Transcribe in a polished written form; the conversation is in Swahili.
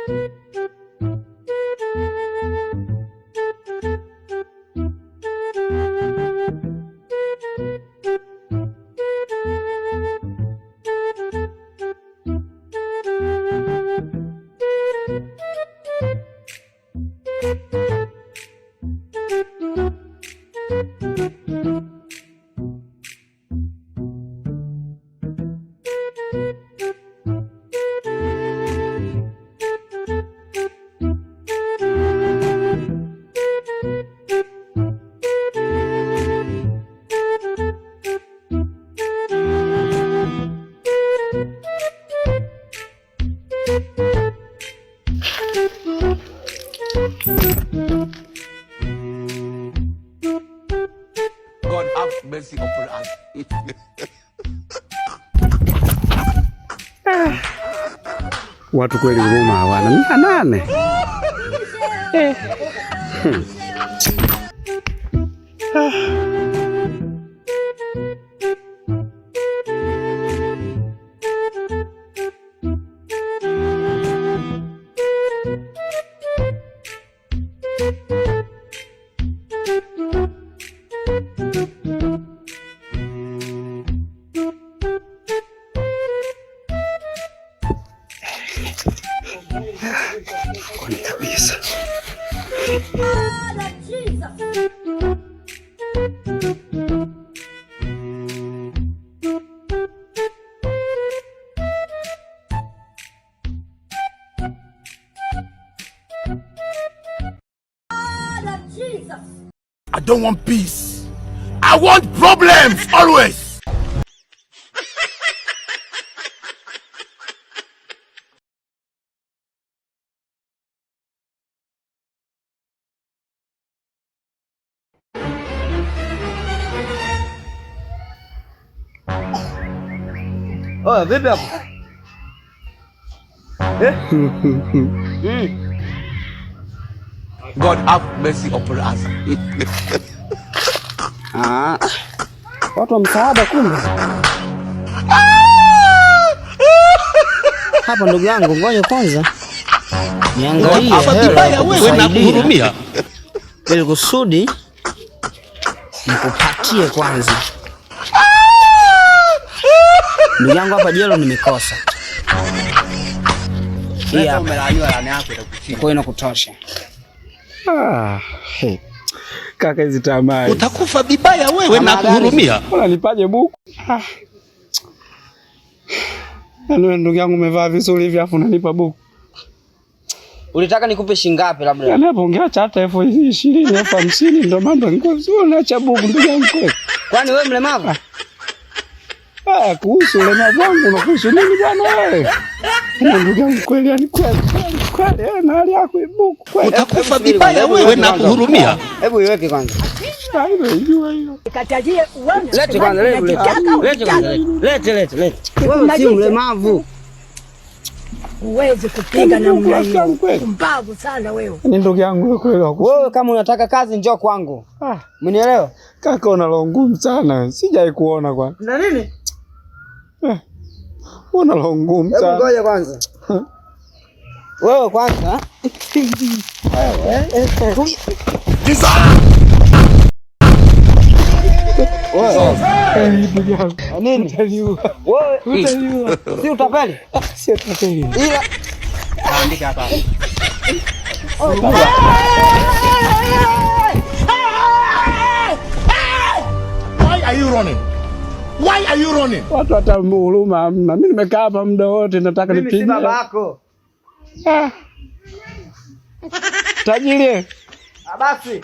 God have mercy upon us. Watu kweli huruma hawana. Mia nane. Kwani kabisa. I don't want peace. I want problems always. Oh, vipi hapo? God have mercy upon us. Watu wa msaada kumbe. Hapa ndugu yangu, ngoja kwanza niangalie hela wewe na kuhurumia. Ili kusudi nikupatie kwanza. Ndugu yangu hapa jelo nimekosa. Hapa umelanywa lani yako itakuchini. Kwa inakutosha. Kaka hizi tamaa. Utakufa vibaya wewe na kuhurumia. Unanipaje buku? Wewe ndugu yangu umevaa vizuri hivi afu unanipa buku. Ulitaka nikupe shingapi labda? Yaani hapo ungeacha hata 20,000, 50,000 ndio mambo niko sio naacha buku ndugu yangu. Kwani wewe mlemavu? Kuhusu ulemavu wangu unakuhusu nini bwana wewe? Ndugu yangu kweli yani kweli na hali yako ibuku kweli. Utakufa vibaya wewe na kuhurumia. Hebu iweke kwanza. Hiyo hiyo. Katajie uone. Lete kwanza, lete. Wewe si mlemavu. Uweze kupiga na mbavu sana wewe. Ni ndugu yangu kweli wako. Wewe kama unataka kazi njoo kwangu. Mnielewa? Kaka una roho ngumu sana. Sijai kuona kwa. Na nini? Una roho ngumu sana. Hebu ngoja kwanza. Wewe kwanza. Nini? Wewe si utapeli? Si utapeli. Ila andika hapa. Why are you running? Why are you running? Watu hata huruma hamna. Mimi nimekaa hapa muda wote nataka nipige. Mimi si babako. Tajiri. Basi.